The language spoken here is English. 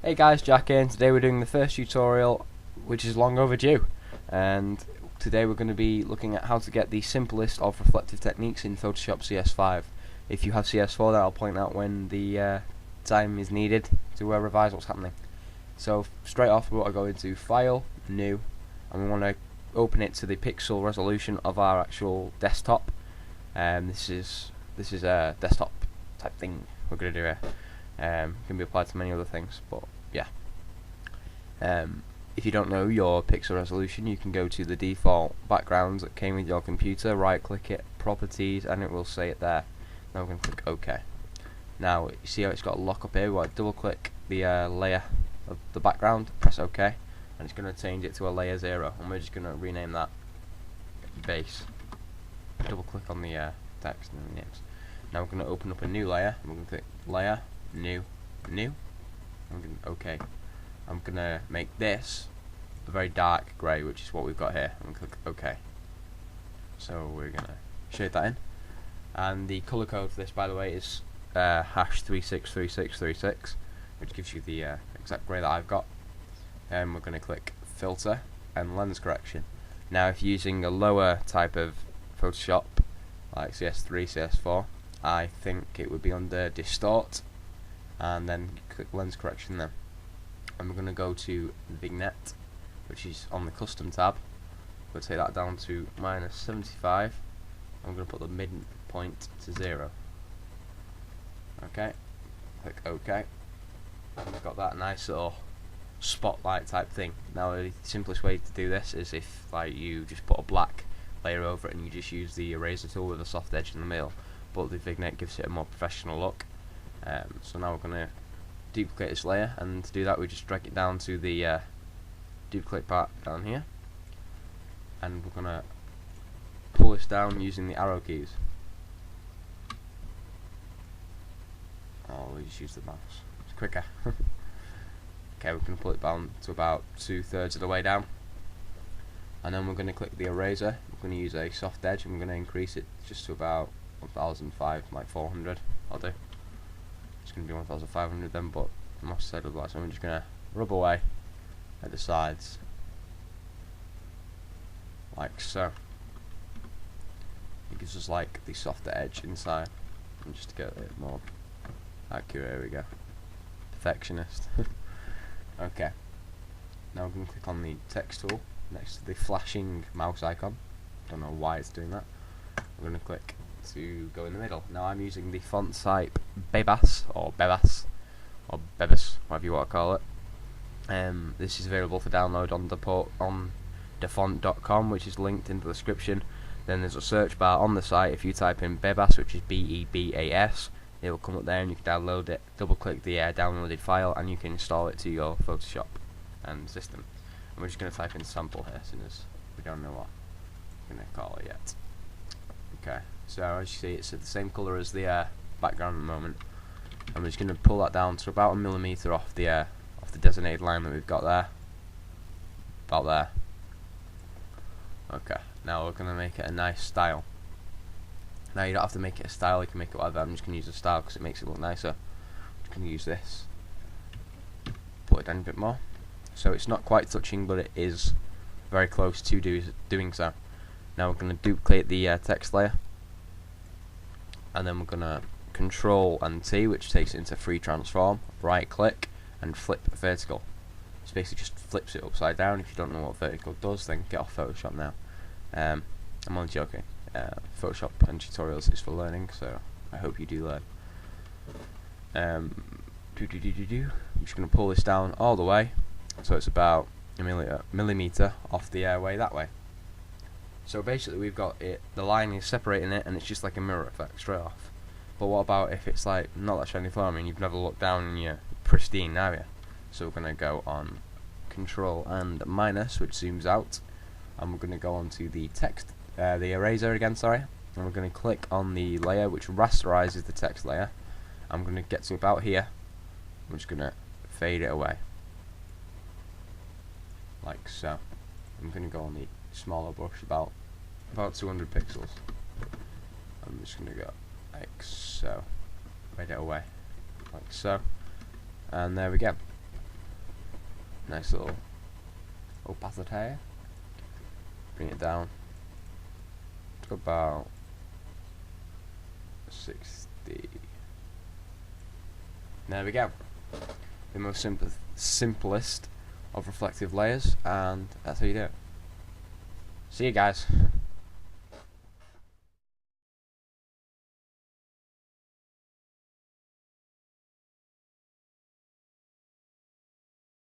Hey guys, Jack here, and today we're doing the first tutorial, which is long overdue. And today we're going to be looking at how to get the simplest of reflective techniques in Photoshop CS5. If you have CS4, then I'll point out when the time is needed to revise what's happening. So straight off, we want to go into File, New, and we want to open it to the pixel resolution of our actual desktop. This is a desktop type thing we're going to do here. Can be applied to many other things, but yeah. If you don't know your pixel resolution, you can go to the default backgrounds that came with your computer, right click it, properties, and it will say it there. Now we're going to click OK. Now you see how it's got a lock up here. We want to double click the layer of the background, press OK, and it's going to change it to a layer 0, and we're just going to rename that base. Double click on the text and the names. Now we're going to open up a new layer, and we're going to click layer, new. I'm going to OK. I'm going to make this a very dark grey, which is what we've got here. I'm going to click OK. So we're going to shade that in. And the colour code for this, by the way, is hash 363636, which gives you the exact grey that I've got. And we're going to click filter and lens correction. Now if you're using a lower type of Photoshop, like CS3, CS4, I think it would be under distort, and then click lens correction then. And we're going to go to vignette, which is on the custom tab. We'll take that down to -75. I'm going to put the midpoint to 0. Okay, click OK. And we've got that nice little spotlight type thing. Now the simplest way to do this is if you just put a black layer over it and you just use the eraser tool with a soft edge in the middle, but the vignette gives it a more professional look. So now we're going to duplicate this layer, and to do that we just drag it down to the duplicate part down here, and we're going to pull this down using the arrow keys. Oh, we just use the mouse, it's quicker. Okay, we're going to pull it down to about 2/3 of the way down, and then we're going to click the eraser. We're going to use a soft edge, and we're going to increase it just to about 1005, like 400. I'll do. It's going to be 1500 then, but I must have said otherwise. So I'm just going to rub away at the sides, like so. It gives us like the softer edge inside, and just to get it more accurate. Here we go. Perfectionist. Okay. Now we're going to click on the text tool next to the flashing mouse icon. Don't know why it's doing that. We're going to click to go in the middle. Now I'm using the font type Bebas or Bebas, whatever you want to call it. This is available for download on defont.com, which is linked in the description. Then there's a search bar on the site. If you type in Bebas, which is B-E-B-A-S, it will come up there and you can download it. Double click the downloaded file and you can install it to your Photoshop and system. And we're just going to type in sample here, since as we don't know what we're going to call it yet. Okay, so as you see, it's the same colour as the background at the moment. I'm just going to pull that down to about 1 millimeter off the designated line that we've got there. About there. Okay, now we're going to make it a nice style. Now you don't have to make it a style, you can make it whatever. I'm just going to use a style because it makes it look nicer. I'm just going to use this. Put it down a bit more. So it's not quite touching, but it is very close to doing so. Now we're going to duplicate the text layer, and then we're going to Control and T, which takes it into free transform, right click and flip vertical. This basically just flips it upside down. If you don't know what vertical does, then get off Photoshop now. I'm only joking. Photoshop and tutorials is for learning, so I hope you do learn. I'm just going to pull this down all the way, so it's about a millimeter off the way that way. So basically we've got it, the line is separating it, and it's just like a mirror effect straight off. But what about if it's like not that shiny flower? I mean, you've never looked down and you're pristine, now you. So we're going to go on Control and minus, which zooms out, and we're going to go on to the text, the eraser again, sorry, and we're going to click on the layer which rasterizes the text layer. I'm going to get to about here. I'm just going to fade it away, like so. I'm going to go on the smaller brush, about 200 pixels. I'm just going to go like so, fade it away, like so, and there we go. Nice little opacity. Bring it down to about 60. There we go. The most simplest of reflective layers, and that's how you do it. See you guys.